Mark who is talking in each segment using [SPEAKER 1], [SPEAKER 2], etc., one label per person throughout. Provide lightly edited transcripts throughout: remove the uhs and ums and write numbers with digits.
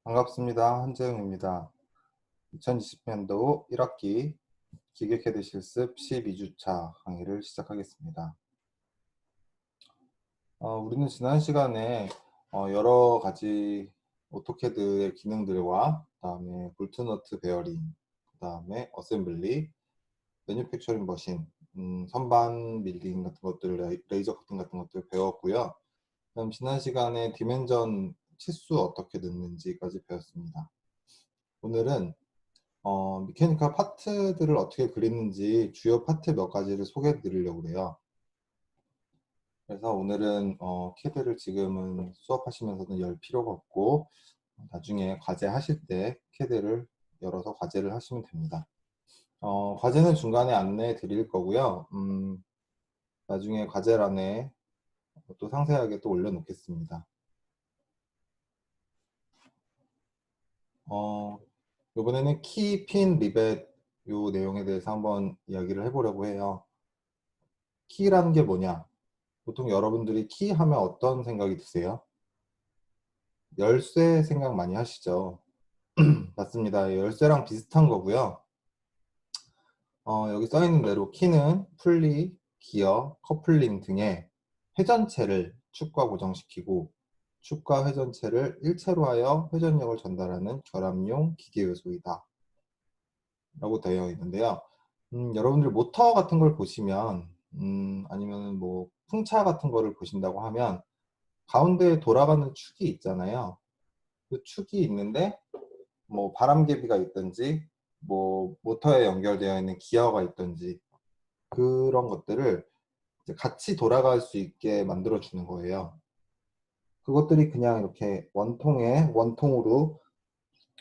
[SPEAKER 1] 반갑습니다. 한재웅입니다. 2020년도 1학기 기계캐드 실습 12주차 강의를 시작하겠습니다. 우리는 지난 시간에 여러 가지 오토캐드의 기능들과 그 다음에 볼트너트 베어링, 그 다음에 어셈블리, 매뉴팩처링 머신, 선반 밀딩 같은 것들, 레이저 커팅 같은 것들을 배웠고요. 그다음 지난 시간에 디멘전 치수 어떻게 넣는지까지 배웠습니다. 오늘은 미케니컬 파트들을 어떻게 그리는지 주요 파트 몇 가지를 소개해 드리려고 해요. 그래서 오늘은 캐드를 지금은 수업하시면서는 열 필요가 없고 나중에 과제 하실 때 캐드를 열어서 과제를 하시면 됩니다. 과제는 중간에 안내해 드릴 거고요. 나중에 과제란에 또 상세하게 또 올려놓겠습니다. 이번에는 키, 핀, 리벳 요 내용에 대해서 한번 이야기를 해보려고 해요. 키라는 게 뭐냐? 보통 여러분들이 키 하면 어떤 생각이 드세요? 열쇠 생각 많이 하시죠? 맞습니다. 열쇠랑 비슷한 거고요. 여기 써 있는 대로 키는 풀리, 기어, 커플링 등의 회전체를 축과 고정시키고 축과 회전체를 일체로 하여 회전력을 전달하는 결합용 기계 요소이다 라고 되어 있는데요. 여러분들 모터 같은 걸 보시면 아니면 뭐 풍차 같은 거를 보신다고 하면 가운데에 돌아가는 축이 있잖아요. 그 축이 있는데 뭐 바람개비가 있든지 뭐 모터에 연결되어 있는 기어가 있든지 그런 것들을 이제 같이 돌아갈 수 있게 만들어 주는 거예요. 그것들이 그냥 이렇게 원통으로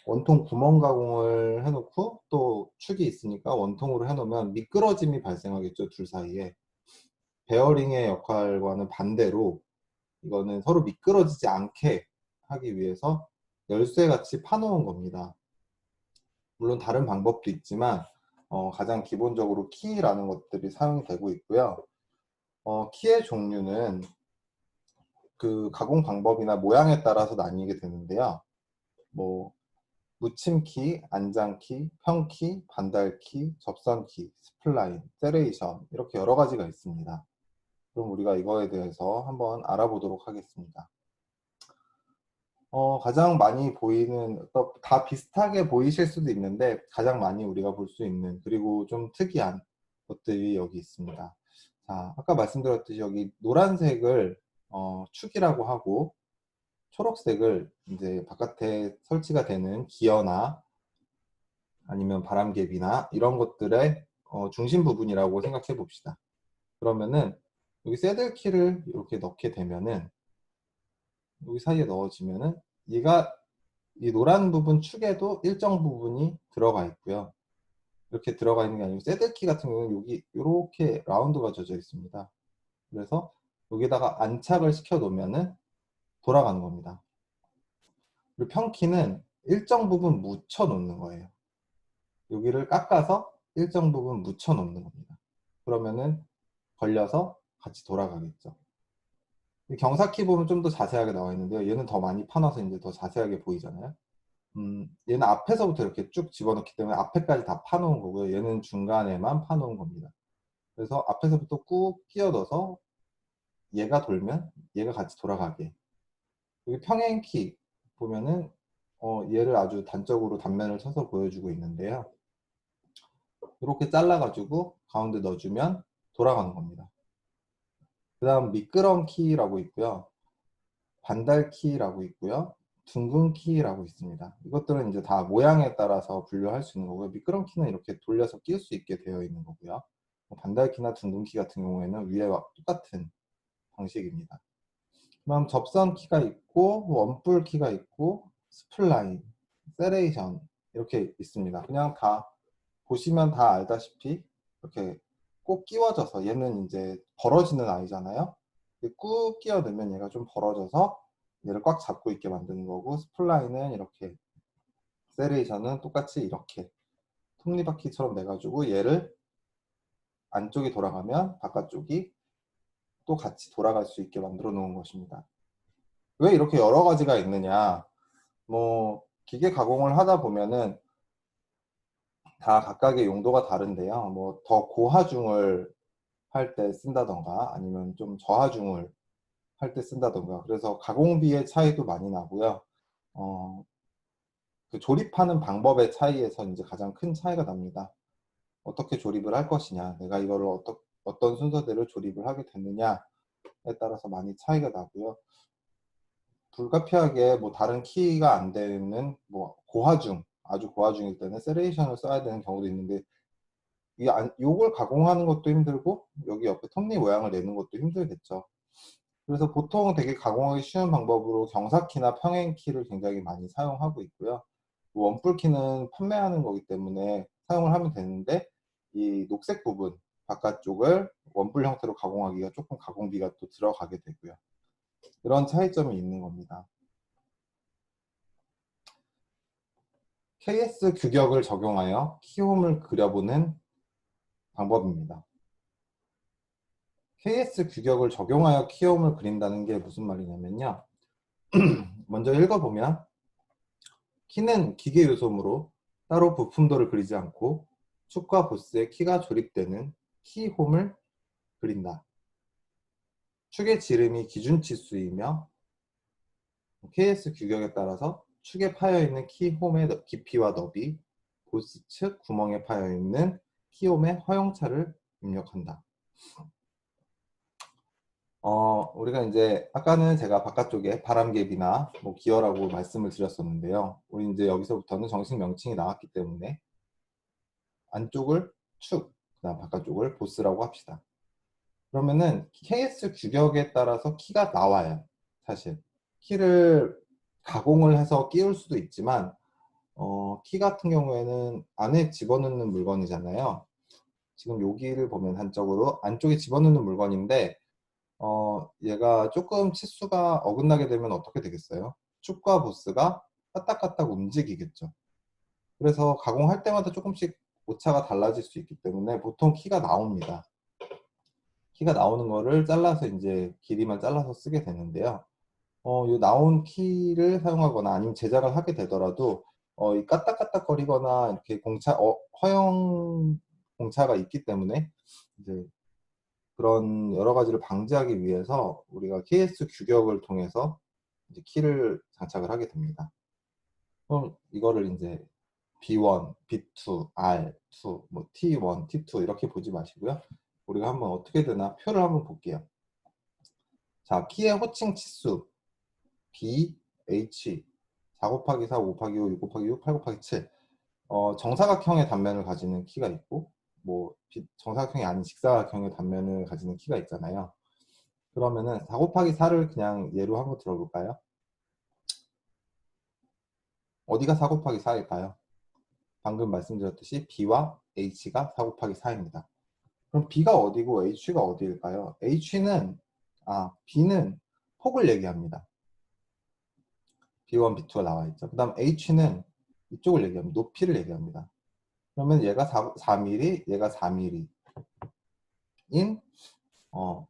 [SPEAKER 1] 원통 구멍 가공을 해놓고 또 축이 있으니까 원통으로 해놓으면 미끄러짐이 발생하겠죠, 둘 사이에. 베어링의 역할과는 반대로 이거는 서로 미끄러지지 않게 하기 위해서 열쇠같이 파놓은 겁니다. 물론 다른 방법도 있지만 가장 기본적으로 키라는 것들이 사용이 되고 있고요. 키의 종류는 그 가공 방법이나 모양에 따라서 나뉘게 되는데요. 뭐 묻힘키, 안장키, 평키, 반달키, 접선키, 스플라인, 세레이션 이렇게 여러 가지가 있습니다. 그럼 우리가 이거에 대해서 한번 알아보도록 하겠습니다. 가장 많이 보이는, 다 비슷하게 보이실 수도 있는데 가장 많이 우리가 볼 수 있는 그리고 좀 특이한 것들이 여기 있습니다. 자, 아까 말씀드렸듯이 여기 노란색을 축이라고 하고 초록색을 이제 바깥에 설치가 되는 기어나 아니면 바람개비나 이런 것들의 중심 부분이라고 생각해 봅시다. 그러면은 여기 새들키를 이렇게 넣게 되면은 여기 사이에 넣어지면은 얘가 이 노란 부분 축에도 일정 부분이 들어가 있고요. 이렇게 들어가 있는 게 아니고 새들키 같은 경우는 여기 이렇게 라운드가 져져 있습니다. 그래서 여기다가 안착을 시켜 놓으면은 돌아가는 겁니다. 그리고 평키는 일정 부분 묻혀 놓는 거예요. 여기를 깎아서 일정 부분 묻혀 놓는 겁니다. 그러면은 걸려서 같이 돌아가겠죠. 경사키 보면 좀 더 자세하게 나와 있는데요. 얘는 더 많이 파놔서 이제 더 자세하게 보이잖아요. 얘는 앞에서부터 이렇게 쭉 집어넣기 때문에 앞에까지 다 파놓은 거고요. 얘는 중간에만 파놓은 겁니다. 그래서 앞에서부터 꾹 끼워 넣어서 얘가 돌면 얘가 같이 돌아가게. 여기 평행키 보면은 얘를 아주 단적으로 단면을 쳐서 보여주고 있는데요. 이렇게 잘라가지고 가운데 넣어주면 돌아가는 겁니다. 그 다음 미끄럼 키라고 있고요. 반달 키라고 있고요. 둥근 키라고 있습니다. 이것들은 이제 다 모양에 따라서 분류할 수 있는 거고요. 미끄럼 키는 이렇게 돌려서 낄 수 있게 되어 있는 거고요. 반달 키나 둥근 키 같은 경우에는 위에와 똑같은 방식입니다. 그럼 접선 키가 있고 원뿔 키가 있고 스플라인, 세레이션 이렇게 있습니다. 그냥 다 보시면 다 알다시피 이렇게 꼭 끼워져서 얘는 이제 벌어지는 아이잖아요. 꾹 끼워 넣으면 얘가 좀 벌어져서 얘를 꽉 잡고 있게 만드는 거고 스플라인은 이렇게 세레이션은 똑같이 이렇게 톱니바퀴처럼 내가지고 얘를 안쪽이 돌아가면 바깥쪽이 또 같이 돌아갈 수 있게 만들어 놓은 것입니다. 왜 이렇게 여러 가지가 있느냐? 뭐 기계 가공을 하다 보면은 다 각각의 용도가 다른데요. 뭐 더 고하중을 할 때 쓴다던가 아니면 좀 저하중을 할 때 쓴다던가 그래서 가공비의 차이도 많이 나고요. 어, 그 조립하는 방법의 차이에서 이제 가장 큰 차이가 납니다. 어떻게 조립을 할 것이냐, 내가 이거를 어떤 순서대로 조립을 하게 됐느냐에 따라서 많이 차이가 나고요. 불가피하게 뭐 다른 키가 안 되는 뭐 고하중, 아주 고하중일 때는 세레이션을 써야 되는 경우도 있는데 요걸 가공하는 것도 힘들고 여기 옆에 톱니 모양을 내는 것도 힘들겠죠. 그래서 보통 되게 가공하기 쉬운 방법으로 경사키나 평행키를 굉장히 많이 사용하고 있고요. 원뿔키는 판매하는 거기 때문에 사용을 하면 되는데 이 녹색 부분 바깥쪽을 원뿔 형태로 가공하기가 조금 가공비가 또 들어가게 되고요. 이런 차이점이 있는 겁니다. KS 규격을 적용하여 키홈을 그려보는 방법입니다. KS 규격을 적용하여 키홈을 그린다는 게 무슨 말이냐면요. 먼저 읽어보면 키는 기계 요소므로 따로 부품도를 그리지 않고 축과 보스의 키가 조립되는 키홈을 그린다. 축의 지름이 기준치수이며 KS 규격에 따라서 축에 파여있는 키홈의 깊이와 너비, 보스 측 구멍에 파여있는 키홈의 허용차를 입력한다. 우리가 이제 아까는 제가 바깥쪽에 바람개비나 뭐 기어라고 말씀을 드렸었는데요. 우리 이제 여기서부터는 정식 명칭이 나왔기 때문에 안쪽을 축, 그다음 바깥쪽을 보스라고 합시다. 그러면은 KS 규격에 따라서 키가 나와요. 사실 키를 가공을 해서 끼울 수도 있지만 키 같은 경우에는 안에 집어넣는 물건이잖아요. 지금 여기를 보면 한쪽으로 안쪽에 집어넣는 물건인데 얘가 조금 치수가 어긋나게 되면 어떻게 되겠어요? 축과 보스가 까딱까딱 움직이겠죠. 그래서 가공할 때마다 조금씩 오차가 달라질 수 있기 때문에 보통 키가 나옵니다. 키가 나오는 거를 잘라서 이제 길이만 잘라서 쓰게 되는데요. 이 나온 키를 사용하거나 아니면 제작을 하게 되더라도 이 까딱까딱거리거나 이렇게 허용 공차가 있기 때문에 이제 그런 여러 가지를 방지하기 위해서 우리가 KS 규격을 통해서 이제 키를 장착을 하게 됩니다. 그럼 이거를 이제 B1, B2, R2, 뭐 T1, T2 이렇게 보지 마시고요. 우리가 한번 어떻게 되나 표를 한번 볼게요. 자, 키의 호칭 치수 B, H 4 곱하기 4, 5 곱하기 5, 6 곱하기 6, 8 곱하기 7 정사각형의 단면을 가지는 키가 있고 뭐 정사각형이 아닌 직사각형의 단면을 가지는 키가 있잖아요. 그러면은 4 곱하기 4를 그냥 예로 한번 들어볼까요? 어디가 4 곱하기 4일까요? 방금 말씀드렸듯이 B와 H가 4 곱하기 4입니다. 그럼 B가 어디고 H가 어디일까요? B는 폭을 얘기합니다. B1, B2가 나와 있죠. 그 다음 H는 이쪽을 얘기합니다. 높이를 얘기합니다. 그러면 얘가 4mm, 얘가 4mm인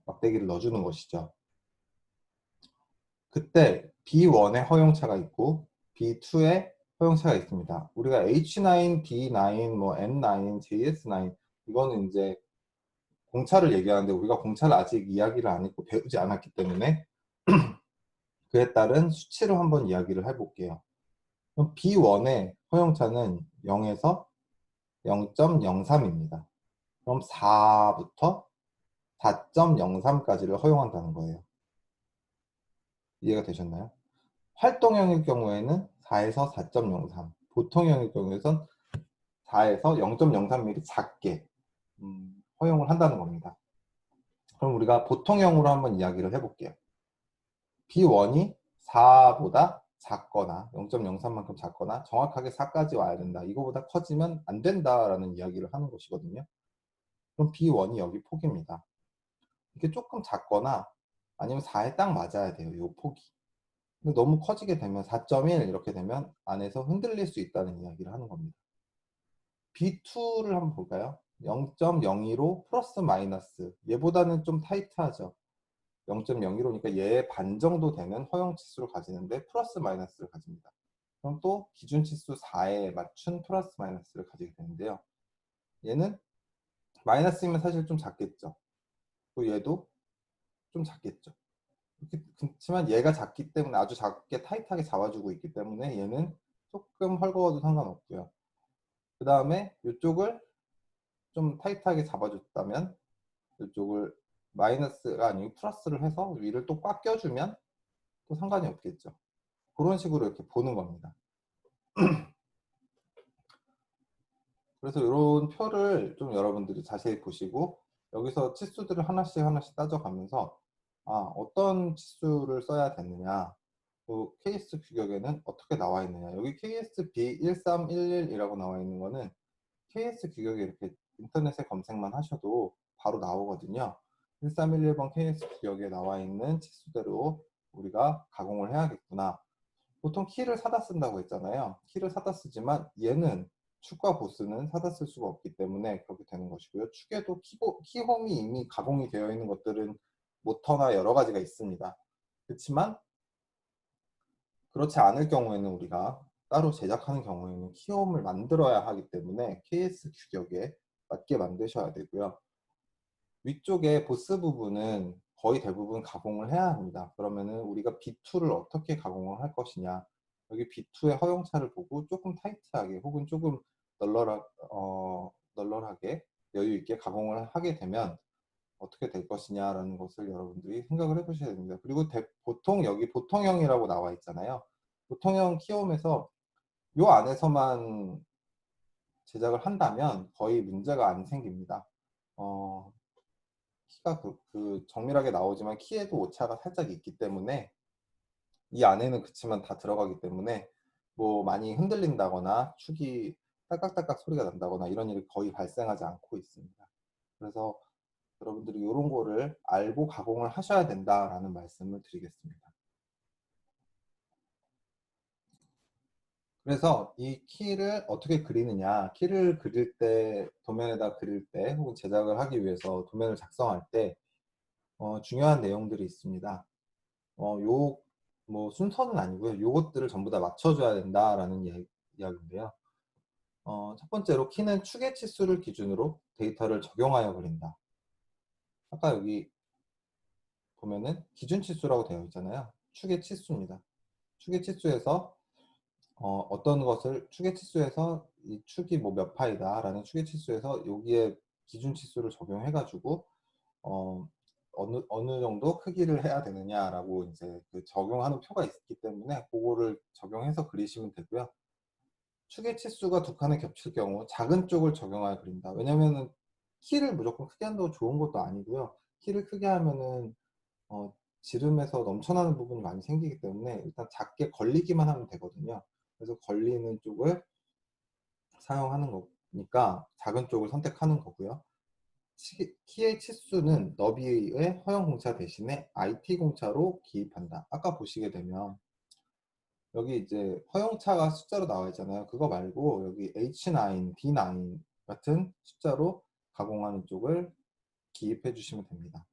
[SPEAKER 1] 막대기를 넣어주는 것이죠. 그때 B1의 허용차가 있고 B2의 허용차가 있습니다. 우리가 H9, B9, 뭐 N9, JS9 이거는 이제 공차를 얘기하는데 우리가 공차를 아직 이야기를 안 했고 배우지 않았기 때문에 그에 따른 수치를 한번 이야기를 해볼게요. 그럼 B1의 허용차는 0에서 0.03입니다. 그럼 4부터 4.03까지를 허용한다는 거예요. 이해가 되셨나요? 활동형일 경우에는 4에서 4.03, 보통형일 경우에는 4에서 0.03mm 작게 허용을 한다는 겁니다. 그럼 우리가 보통형으로 한번 이야기를 해볼게요. B1이 4보다 작거나 0.03만큼 작거나 정확하게 4까지 와야 된다. 이거보다 커지면 안 된다라는 이야기를 하는 것이거든요. 그럼 B1이 여기 폭입니다. 이게 조금 작거나 아니면 4에 딱 맞아야 돼요. 이 폭이. 근데 너무 커지게 되면 4.1 이렇게 되면 안에서 흔들릴 수 있다는 이야기를 하는 겁니다. B2를 한번 볼까요? 0.02로 플러스 마이너스 얘보다는 좀 타이트하죠. 0.01호니까 얘의 반 정도 되는 허용 치수를 가지는데 플러스 마이너스를 가집니다. 그럼 또 기준 치수 4에 맞춘 플러스 마이너스를 가지게 되는데요. 얘는 마이너스이면 사실 좀 작겠죠. 또 얘도 좀 작겠죠. 그렇지만 얘가 작기 때문에 아주 작게 타이트하게 잡아주고 있기 때문에 얘는 조금 헐거워도 상관없고요. 그 다음에 이쪽을 좀 타이트하게 잡아줬다면 이쪽을 마이너스가 아니고 플러스를 해서 위를 또 꽉 껴주면 또 상관이 없겠죠. 그런 식으로 이렇게 보는 겁니다. 그래서 이런 표를 좀 여러분들이 자세히 보시고 여기서 치수들을 하나씩 하나씩 따져가면서 어떤 치수를 써야 되느냐, 또 KS 규격에는 어떻게 나와 있느냐. 여기 KSB 1311이라고 나와 있는 거는 KS 규격에 이렇게 인터넷에 검색만 하셔도 바로 나오거든요. 1311번 KS 규격에 나와 있는 치수대로 우리가 가공을 해야겠구나. 보통 키를 사다 쓴다고 했잖아요. 키를 사다 쓰지만 얘는 축과 보스는 사다 쓸 수가 없기 때문에 그렇게 되는 것이고요. 축에도 키홈이 이미 가공이 되어 있는 것들은 모터나 여러 가지가 있습니다. 그렇지만 그렇지 않을 경우에는 우리가 따로 제작하는 경우에는 키홈을 만들어야 하기 때문에 KS 규격에 맞게 만드셔야 되고요. 위쪽에 보스 부분은 거의 대부분 가공을 해야 합니다. 그러면은 우리가 B2를 어떻게 가공을 할 것이냐, 여기 B2의 허용차를 보고 조금 타이트하게 혹은 조금 널널하게 여유 있게 가공을 하게 되면 어떻게 될 것이냐라는 것을 여러분들이 생각을 해보셔야 됩니다. 그리고 보통 여기 보통형이라고 나와 있잖아요. 보통형 키움에서 요 안에서만 제작을 한다면 거의 문제가 안 생깁니다. 키가 정밀하게 나오지만 키에도 오차가 살짝 있기 때문에 이 안에는 그치만 다 들어가기 때문에 뭐 많이 흔들린다거나 축이 딸깍딸깍 소리가 난다거나 이런 일이 거의 발생하지 않고 있습니다. 그래서 여러분들이 이런 거를 알고 가공을 하셔야 된다라는 말씀을 드리겠습니다. 그래서 이 키를 어떻게 그리느냐, 키를 그릴 때, 도면에다 그릴 때 혹은 제작을 하기 위해서 도면을 작성할 때 중요한 내용들이 있습니다. 뭐 순서는 아니고요. 요것들을 전부 다 맞춰줘야 된다라는 이야기인데요. 첫 번째로 키는 축의 치수를 기준으로 데이터를 적용하여 그린다. 아까 여기 보면은 기준 치수라고 되어 있잖아요. 축의 치수입니다. 축의 치수에서 어떤 것을 축의 치수에서 이 축이 뭐 몇 파이다 라는 축의 치수에서 여기에 기준 치수를 적용해 가지고 어느 정도 크기를 해야 되느냐라고 이제 그 적용하는 표가 있기 때문에 그거를 적용해서 그리시면 되고요. 축의 치수가 두 칸에 겹칠 경우 작은 쪽을 적용하여 그린다. 왜냐면은 키를 무조건 크게 한다고 좋은 것도 아니고요. 키를 크게 하면은 지름에서 넘쳐나는 부분이 많이 생기기 때문에 일단 작게 걸리기만 하면 되거든요. 그래서 걸리는 쪽을 사용하는 거니까 작은 쪽을 선택하는 거고요. 키의 치수는 너비의 허용 공차 대신에 IT 공차로 기입한다. 아까 보시게 되면 여기 이제 허용차가 숫자로 나와 있잖아요. 그거 말고 여기 H9, D9 같은 숫자로 가공하는 쪽을 기입해 주시면 됩니다.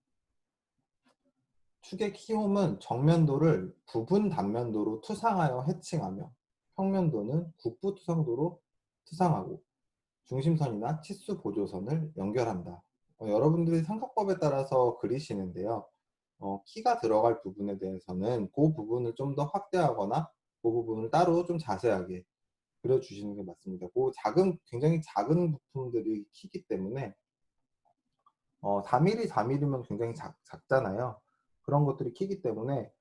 [SPEAKER 1] 축의 키홈은 정면도를 부분 단면도로 투상하여 해칭하며 평면도는 국부 투상도로 투상하고 중심선이나 치수 보조선을 연결한다. 여러분들이 삼각법에 따라서 그리시는데요. 키가 들어갈 부분에 대해서는 그 부분을 좀 더 확대하거나 그 부분을 따로 좀 자세하게 그려주시는 게 맞습니다. 그 굉장히 작은 부품들이 키기 때문에 4mm, 4mm면 굉장히 작잖아요. 그런 것들이 키기 때문에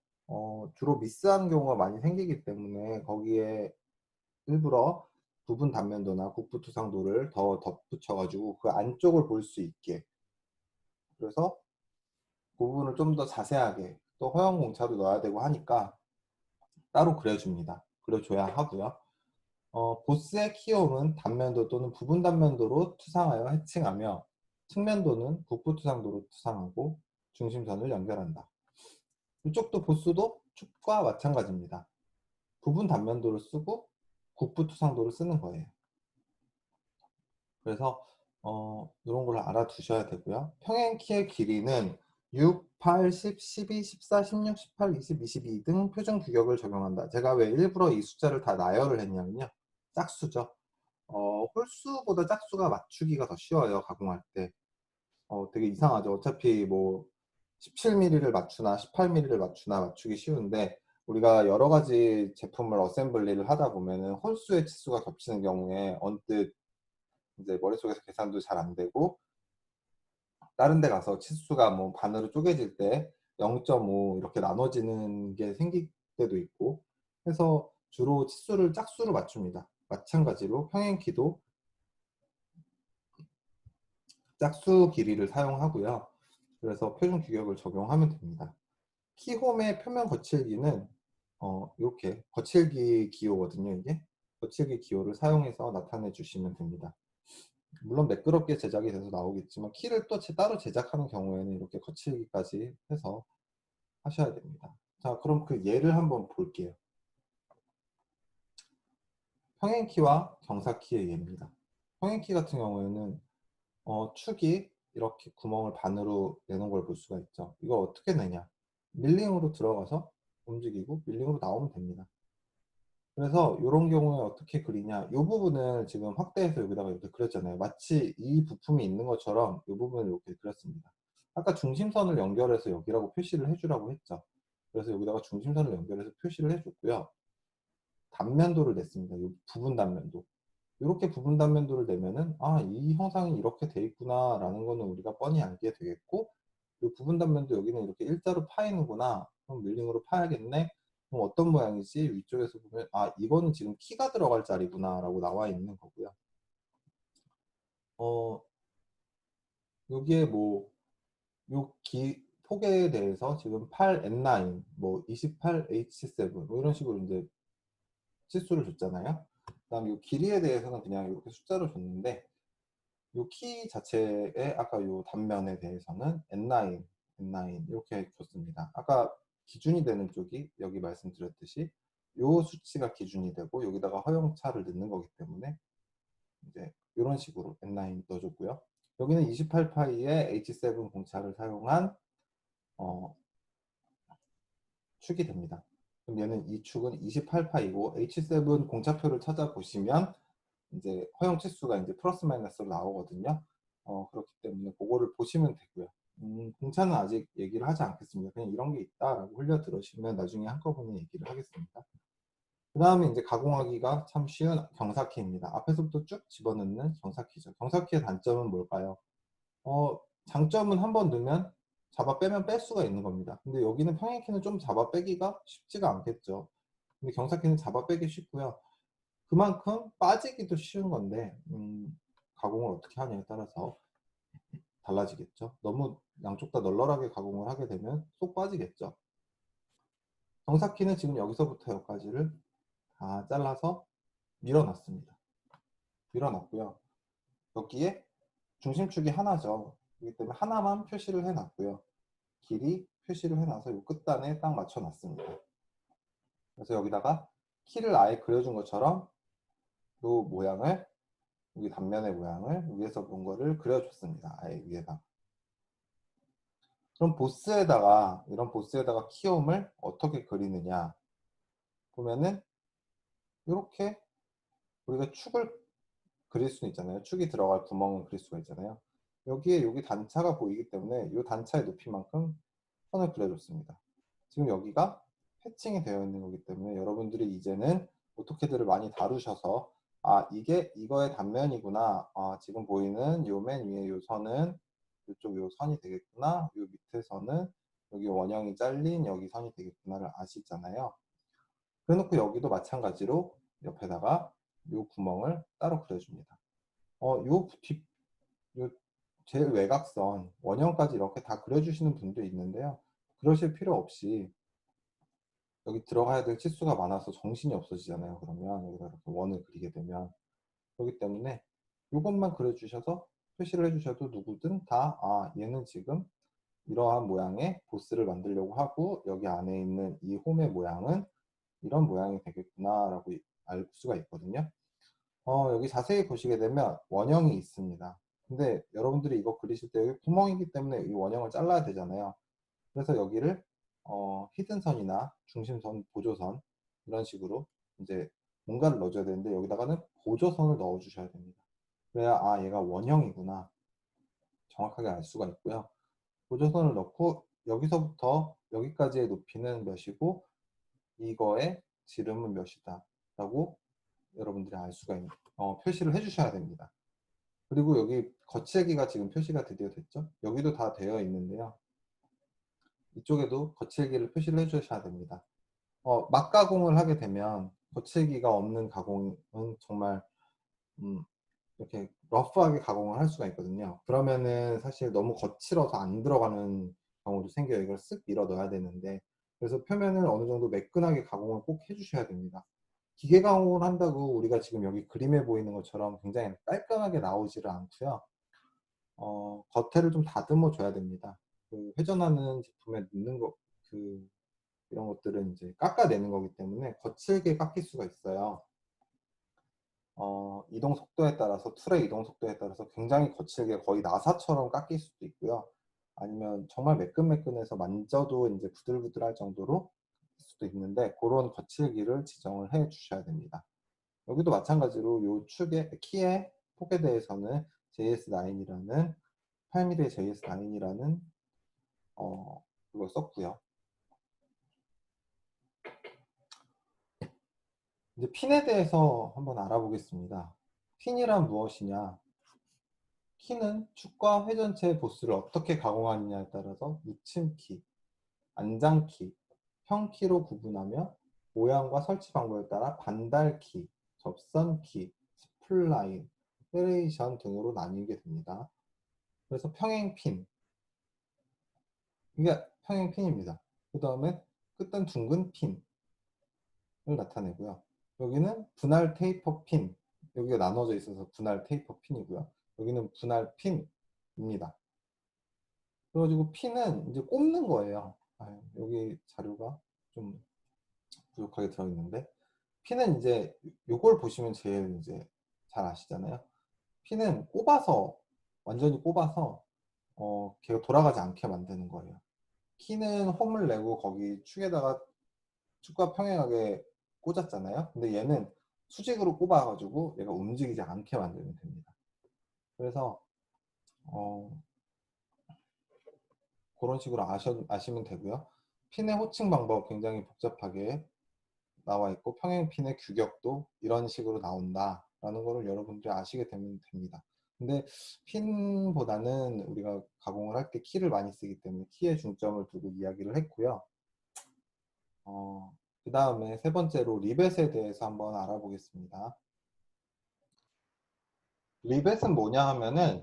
[SPEAKER 1] 주로 미스하는 경우가 많이 생기기 때문에 거기에 일부러 부분 단면도나 국부 투상도를 더 덧붙여가지고 그 안쪽을 볼 수 있게, 그래서 그 부분을 좀 더 자세하게 또 허용 공차도 넣어야 되고 하니까 따로 그려줍니다. 그려줘야 하고요. 보스의 키움은 단면도 또는 부분 단면도로 투상하여 해칭하며 측면도는 국부 투상도로 투상하고 중심선을 연결한다. 이쪽도 보스도 축과 마찬가지입니다. 부분 단면도를 쓰고 국부 투상도를 쓰는 거예요. 그래서 이런 걸 알아두셔야 되고요. 평행 키의 길이는 6, 8, 10, 12, 14, 16, 18, 20, 22등 표준 규격을 적용한다. 제가 왜 일부러 이 숫자를 다 나열을 했냐면요. 짝수죠. 홀수보다 짝수가 맞추기가 더 쉬워요, 가공할 때. 되게 이상하죠. 어차피 뭐 17mm를 맞추나 18mm를 맞추나 맞추기 쉬운데, 우리가 여러 가지 제품을 어셈블리를 하다 보면은 홀수의 치수가 겹치는 경우에 언뜻 이제 머릿속에서 계산도 잘 안 되고, 다른 데 가서 치수가 뭐 반으로 쪼개질 때 0.5 이렇게 나눠지는 게 생길 때도 있고 해서 주로 치수를 짝수로 맞춥니다. 마찬가지로 평행키도 짝수 길이를 사용하고요. 그래서 표준 규격을 적용하면 됩니다. 키홈의 표면 거칠기는 요렇게 거칠기 기호거든요, 이게. 거칠기 기호를 사용해서 나타내 주시면 됩니다. 물론 매끄럽게 제작이 돼서 나오겠지만, 키를 또 따로 제작하는 경우에는 이렇게 거칠기까지 해서 하셔야 됩니다. 자, 그럼 그 예를 한번 볼게요. 평행키와 경사키의 예입니다. 평행키 같은 경우에는 축이 이렇게 구멍을 반으로 내는 걸 볼 수가 있죠. 이걸 어떻게 내냐? 밀링으로 들어가서 움직이고 밀링으로 나오면 됩니다. 그래서 이런 경우에 어떻게 그리냐? 이 부분을 지금 확대해서 여기다가 이렇게 그렸잖아요. 마치 이 부품이 있는 것처럼 이 부분을 이렇게 그렸습니다. 아까 중심선을 연결해서 여기라고 표시를 해주라고 했죠. 그래서 여기다가 중심선을 연결해서 표시를 해줬고요. 단면도를 냈습니다. 이 부분 단면도. 이렇게 부분 단면도를 내면은 이 형상이 이렇게 돼 있구나 라는 거는 우리가 뻔히 알게 되겠고, 이 부분 단면도 여기는 이렇게 일자로 파이는구나, 그럼 밀링으로 파야겠네, 그럼 어떤 모양이지, 위쪽에서 보면 이거는 지금 키가 들어갈 자리구나 라고 나와 있는 거고요. 어 여기에 뭐 요 폭에 대해서 지금 8N9 뭐 28H7 뭐 이런 식으로 이제 치수를 줬잖아요. 그다음에 이 길이에 대해서는 그냥 이렇게 숫자로 줬는데, 요 키 자체에 아까 요 단면에 대해서는 N9 이렇게 줬습니다. 아까 기준이 되는 쪽이 여기 말씀드렸듯이 요 수치가 기준이 되고 여기다가 허용차를 넣는 거기 때문에 이제 이런 식으로 N9 넣어줬고요. 여기는 28파이의 H7 공차를 사용한 어, 축이 됩니다. 그럼 얘는 이 축은 28파이고 H7 공차표를 찾아보시면 이제 허용 치수가 이제 플러스 마이너스로 나오거든요. 그렇기 때문에 그거를 보시면 되고요. 공차는 아직 얘기를 하지 않겠습니다. 그냥 이런 게 있다라고 흘려 들으시면 나중에 한꺼번에 얘기를 하겠습니다. 그 다음에 이제 가공하기가 참 쉬운 경사키입니다. 앞에서부터 쭉 집어넣는 경사키죠. 경사키의 단점은 뭘까요? 장점은 한번 넣으면 잡아 빼면 뺄 수가 있는 겁니다. 근데 여기는 평행키는 좀 잡아 빼기가 쉽지가 않겠죠. 근데 경사키는 잡아 빼기 쉽고요. 그만큼 빠지기도 쉬운 건데, 가공을 어떻게 하냐에 따라서 달라지겠죠. 너무 양쪽 다 널널하게 가공을 하게 되면 쏙 빠지겠죠. 경사키는 지금 여기서부터 여기까지를 다 잘라서 밀어놨습니다. 밀어놨고요. 여기에 중심축이 하나죠. 그렇기 때문에 하나만 표시를 해놨고요. 길이 표시를 해놔서 이 끝단에 딱 맞춰놨습니다. 그래서 여기다가 키를 아예 그려준 것처럼 이 모양을, 여기 단면의 모양을 위에서 본 거를 그려줬습니다. 아예 위에다. 그럼 보스에다가, 이런 보스에다가 키홈을 어떻게 그리느냐 보면은 이렇게 우리가 축을 그릴 수는 있잖아요. 축이 들어갈 구멍을 그릴 수가 있잖아요. 여기에 여기 단차가 보이기 때문에 이 단차의 높이만큼 선을 그려줬습니다. 지금 여기가 패칭이 되어 있는 거기 때문에 여러분들이 이제는 오토캐드를 많이 다루셔서 이게 이거의 단면이구나, 지금 보이는 요 맨 위에 요 선은 이쪽 요 선이 되겠구나, 요 밑에 선은 여기 원형이 잘린 여기 선이 되겠구나를 아시잖아요. 그래놓고 여기도 마찬가지로 옆에다가 요 구멍을 따로 그려줍니다. 요 제일 외곽선 원형까지 이렇게 다 그려주시는 분도 있는데요. 그러실 필요 없이 여기 들어가야 될 치수가 많아서 정신이 없어지잖아요. 그러면 여기다 이렇게 원을 그리게 되면, 그렇기 때문에 이것만 그려주셔서 표시를 해주셔도 누구든 다 얘는 지금 이러한 모양의 보스를 만들려고 하고 여기 안에 있는 이 홈의 모양은 이런 모양이 되겠구나 라고 알 수가 있거든요. 여기 자세히 보시게 되면 원형이 있습니다. 근데 여러분들이 이거 그리실 때 여기 구멍이기 때문에 이 원형을 잘라야 되잖아요. 그래서 여기를 히든선이나 중심선, 보조선 이런 식으로 이제 뭔가를 넣어줘야 되는데 여기다가는 보조선을 넣어 주셔야 됩니다. 그래야 아 얘가 원형이구나 정확하게 알 수가 있고요. 보조선을 넣고 여기서부터 여기까지의 높이는 몇이고 이거의 지름은 몇이다 라고 여러분들이 알 수가 있는 표시를 해 주셔야 됩니다. 그리고 여기 거치대기가 지금 표시가 드디어 됐죠. 여기도 다 되어 있는데요. 이쪽에도 거칠기를 표시를 해 주셔야 됩니다. 막 가공을 하게 되면 거칠기가 없는 가공은 정말 이렇게 러프하게 가공을 할 수가 있거든요. 그러면은 사실 너무 거칠어서 안 들어가는 경우도 생겨요. 이걸 쓱 밀어 넣어야 되는데 그래서 표면을 어느 정도 매끈하게 가공을 꼭 해 주셔야 됩니다. 기계 가공을 한다고 우리가 지금 여기 그림에 보이는 것처럼 굉장히 깔끔하게 나오지를 않고요. 겉에를 좀 다듬어 줘야 됩니다. 그 회전하는 제품에 넣는 거 이런 것들은 이제 깎아내는 거기 때문에 거칠게 깎일 수가 있어요. 이동 속도에 따라서 툴의 이동 속도에 따라서 굉장히 거칠게 거의 나사처럼 깎일 수도 있고요. 아니면 정말 매끈매끈해서 만져도 이제 부들부들할 정도로 수도 있는데 그런 거칠기를 지정을 해 주셔야 됩니다. 여기도 마찬가지로 요 축의 키의 폭에 대해서는 JS9이라는 8mm JS9이라는 그걸 썼고요. 이제 핀에 대해서 한번 알아보겠습니다. 핀이란 무엇이냐? 키는 축과 회전체의 보스를 어떻게 가공하느냐에 따라서 묻힘키, 안장키, 평키로 구분하며 모양과 설치 방법에 따라 반달키, 접선키, 스플라인, 페레이션 등으로 나뉘게 됩니다. 그래서 평행핀, 이게 평행핀입니다. 그 다음에 끝은 둥근 핀을 나타내고요. 여기는 분할 테이퍼 핀, 여기가 나눠져 있어서 분할 테이퍼 핀이고요. 여기는 분할 핀입니다. 그래가지고 핀은 이제 꼽는 거예요. 여기 자료가 좀 부족하게 들어있는데 핀은 이제 요걸 보시면 제일 이제 잘 아시잖아요. 핀은 꼽아서 완전히 꼽아서 걔가 돌아가지 않게 만드는 거예요. 키는 홈을 내고 거기 축에다가 축과 평행하게 꽂았잖아요. 근데 얘는 수직으로 꼽아가지고 얘가 움직이지 않게 만들면 됩니다. 그래서 그런 식으로 아시면 되고요. 핀의 호칭 방법 굉장히 복잡하게 나와 있고 평행핀의 규격도 이런 식으로 나온다 라는 거를 여러분들이 아시게 되면 됩니다. 근데 핀보다는 우리가 가공을 할 때 키를 많이 쓰기 때문에 키에 중점을 두고 이야기를 했고요. 그 다음에 세 번째로 리벳에 대해서 한번 알아보겠습니다. 리벳은 뭐냐 하면은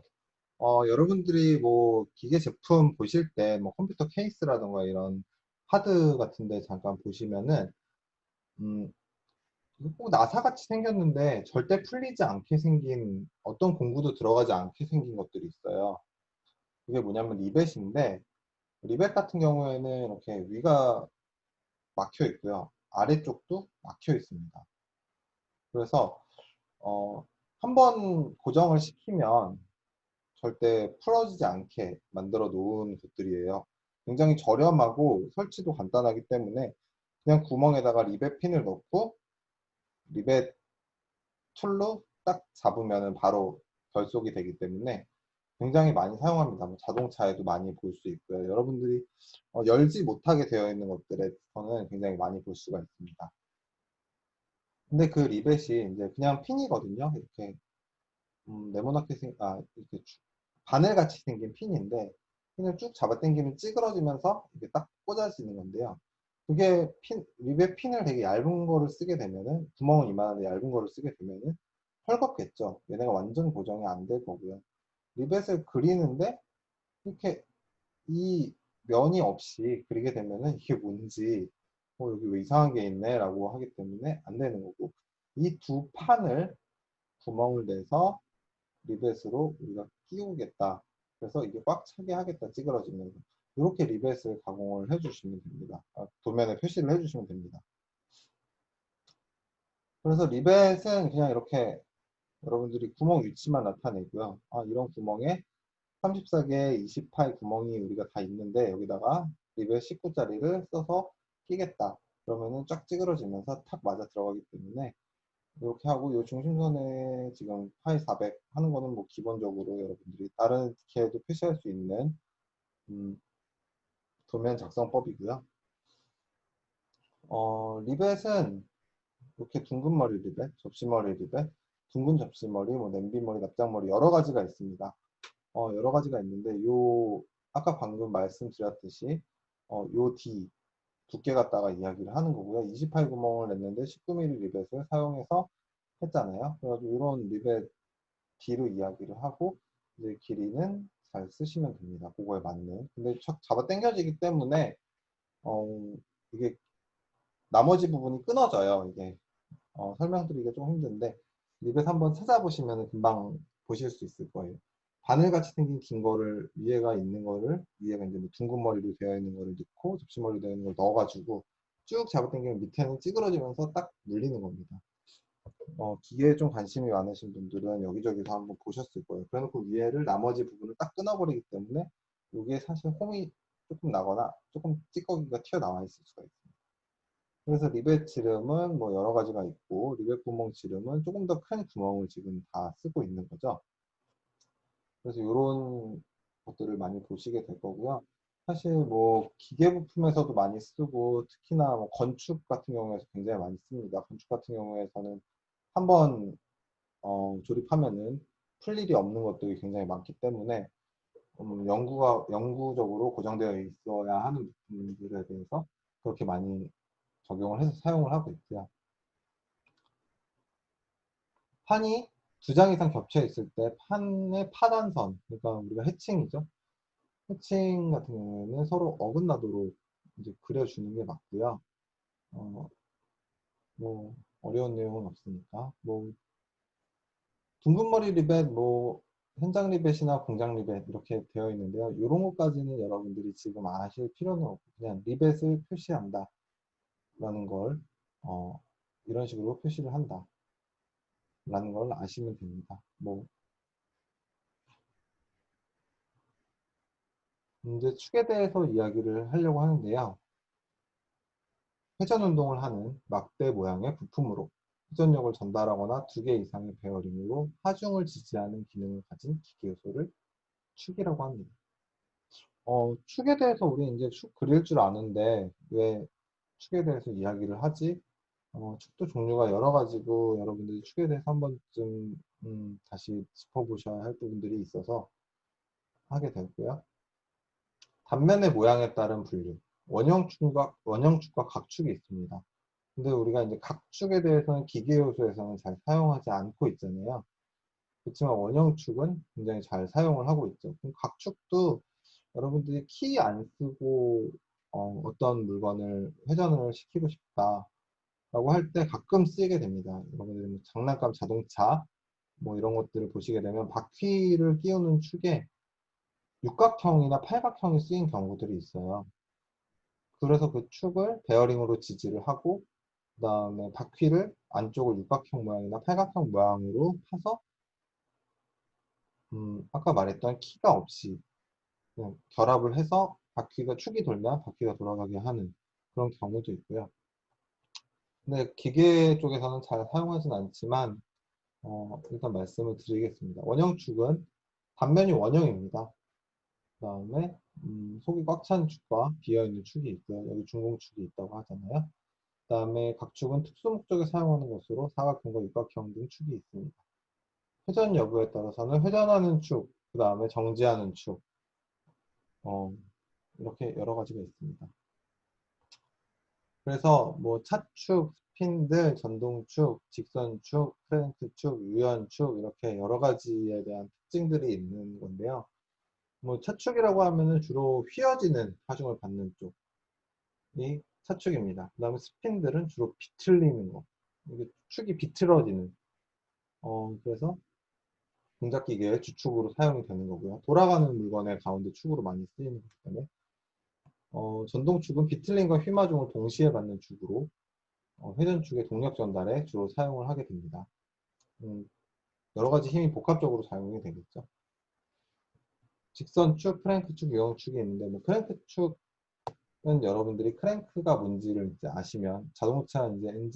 [SPEAKER 1] 여러분들이 뭐 기계 제품 보실 때 뭐 컴퓨터 케이스라던가 이런 하드 같은데 잠깐 보시면은 꼭 나사같이 생겼는데 절대 풀리지 않게 생긴 어떤 공구도 들어가지 않게 생긴 것들이 있어요. 그게 뭐냐면 리벳인데 리벳 같은 경우에는 이렇게 위가 막혀 있고요. 아래쪽도 막혀 있습니다. 그래서 한번 고정을 시키면 절대 풀어지지 않게 만들어 놓은 것들이에요. 굉장히 저렴하고 설치도 간단하기 때문에 그냥 구멍에다가 리벳 핀을 넣고 리벳 툴로 딱 잡으면 바로 결속이 되기 때문에 굉장히 많이 사용합니다. 뭐 자동차에도 많이 볼 수 있고요. 여러분들이 열지 못하게 되어 있는 것들에서는 굉장히 많이 볼 수가 있습니다. 근데 그 리벳이 이제 그냥 핀이거든요. 이렇게 네모나게 이렇게 바늘같이 생긴 핀인데 핀을 쭉 잡아당기면 찌그러지면서 이렇게 딱 꽂아지는 건데요. 그게 리벳 핀을 되게 얇은 거를 쓰게 되면은 구멍은 이만한데 얇은 거를 쓰게 되면은 헐겁겠죠. 얘네가 완전 고정이 안 될 거고요. 리벳을 그리는데 이렇게 이 면이 없이 그리게 되면은 이게 뭔지 여기 왜 이상한 게 있네 라고 하기 때문에 안 되는 거고 이 두 판을 구멍을 내서 리벳으로 우리가 끼우겠다. 그래서 이게 꽉 차게 하겠다. 찌그러지면서. 이렇게 리벳을 가공을 해주시면 됩니다. 도면에 표시를 해주시면 됩니다. 그래서 리벳은 그냥 이렇게 여러분들이 구멍 위치만 나타내고요. 이런 구멍에 34개 28 구멍이 우리가 다 있는데 여기다가 리벳 19짜리를 써서 끼겠다. 그러면은 쫙 찌그러지면서 탁 맞아 들어가기 때문에 이렇게 하고 이 중심선에 지금 파이 400 하는 거는 뭐 기본적으로 여러분들이 다른 디케에도 표시할 수 있는 도면 작성법이고요. 리벳은 이렇게 둥근 머리 리벳, 접시머리 리벳, 둥근 접시머리, 뭐 냄비머리, 납작머리 여러 가지가 있습니다. 여러 가지가 있는데 아까 방금 말씀드렸듯이 요 D 두께 갖다가 이야기를 하는 거고요. 28 구멍을 냈는데 19mm 리벳을 사용해서 했잖아요. 그래가지고 이런 리벳 D로 이야기를 하고 이제 길이는 잘 쓰시면 됩니다. 그거에 맞는. 근데 잡아 당겨지기 때문에 이게 나머지 부분이 끊어져요. 이게 설명드리기가 좀 힘든데 리벳 한번 찾아보시면 금방 보실 수 있을 거예요. 바늘같이 생긴 긴 거를 위에가 있는 거를 위에가 이제 뭐 둥근 머리로 되어 있는 거를 넣고 접시머리로 되어 있는 걸 넣어가지고 쭉 잡아당기면 밑에는 찌그러지면서 딱 물리는 겁니다. 기계에 좀 관심이 많으신 분들은 여기저기서 한번 보셨을 거예요. 그래놓고 위에를 나머지 부분을 딱 끊어버리기 때문에 이게 사실 홈이 조금 나거나 조금 찌꺼기가 튀어나와 있을 수가 있습니다. 그래서 리벳 지름은 뭐 여러 가지가 있고 리벳 구멍 지름은 조금 더 큰 구멍을 지금 다 쓰고 있는 거죠. 그래서 이런 것들을 많이 보시게 될 거고요. 사실 뭐 기계 부품에서도 많이 쓰고 특히나 뭐 건축 같은 경우에서 굉장히 많이 씁니다. 건축 같은 경우에서는 한번 조립하면은 풀 일이 없는 것들이 굉장히 많기 때문에 영구적으로 고정되어 있어야 하는 부분들에 대해서 그렇게 많이 적용을 해서 사용을 하고 있고요. 판이 두 장 이상 겹쳐 있을 때 판의 파단선, 그러니까 우리가 해칭이죠. 해칭 같은 경우에는 서로 어긋나도록 이제 그려주는 게 맞고요. 뭐 어려운 내용은 없으니까 뭐 둥근머리 리벳, 뭐 현장 리벳이나 공장 리벳 이렇게 되어 있는데요. 이런 것까지는 여러분들이 지금 아실 필요는 없고 그냥 리벳을 표시한다 라는 걸 이런 식으로 표시를 한다 라는 걸 아시면 됩니다. 뭐 이제 축에 대해서 이야기를 하려고 하는데요. 회전 운동을 하는 막대 모양의 부품으로 회전력을 전달하거나 2개 이상의 베어링으로 하중을 지지하는 기능을 가진 기계 요소를 축이라고 합니다. 축에 대해서 우리 이제 축 그릴 줄 아는데 왜 축에 대해서 이야기를 하지? 축도 종류가 여러 가지고 여러분들이 축에 대해서 한 번쯤 다시 짚어보셔야 할 부분들이 있어서 하게 되고요. 단면의 모양에 따른 분류. 원형축과 각축이 있습니다. 근데 우리가 이제 각축에 대해서는 기계 요소에서는 잘 사용하지 않고 있잖아요. 그렇지만 원형축은 굉장히 잘 사용을 하고 있죠. 그럼 각축도 여러분들이 키 안 쓰고 어떤 물건을 회전을 시키고 싶다라고 할 때 가끔 쓰게 됩니다. 여러분들이 뭐 장난감 자동차 뭐 이런 것들을 보시게 되면 바퀴를 끼우는 축에 육각형이나 팔각형이 쓰인 경우들이 있어요. 그래서 그 축을 베어링으로 지지를 하고 그 다음에 바퀴를 안쪽을 육각형 모양이나 팔각형 모양으로 파서 아까 말했던 키가 없이 그냥 결합을 해서 바퀴가 축이 돌면 바퀴가 돌아가게 하는 그런 경우도 있고요. 근데 기계 쪽에서는 잘 사용하진 않지만 일단 말씀을 드리겠습니다. 원형축은 단면이 원형입니다. 그 다음에 속이 꽉 찬 축과 비어있는 축이 있고요. 여기 중공축이 있다고 하잖아요. 그 다음에 각축은 특수 목적에 사용하는 것으로 사각형과 육각형 등 축이 있습니다. 회전 여부에 따라서는 회전하는 축, 그 다음에 정지하는 축, 이렇게 여러 가지가 있습니다. 그래서 뭐 차축, 스핀들, 전동축, 직선축, 크랭크축, 유연축 이렇게 여러 가지에 대한 특징들이 있는 건데요. 뭐 차축이라고 하면은 주로 휘어지는 하중을 받는 쪽이 차축입니다. 그 다음에 스핀들은 주로 비틀리는 거, 이게 축이 비틀어지는. 그래서 동작기계의 주축으로 사용이 되는 거고요. 돌아가는 물건의 가운데 축으로 많이 쓰이는 거기 때문에 전동축은 비틀림과 휘마중을 동시에 받는 축으로 회전축의 동력 전달에 주로 사용을 하게 됩니다. 여러 가지 힘이 복합적으로 작용이 되겠죠. 직선축, 크랭크축, 유형축이 있는데 뭐 크랭크축은 여러분들이 크랭크가 뭔지를 이제 아시면 자동차 이제 엔진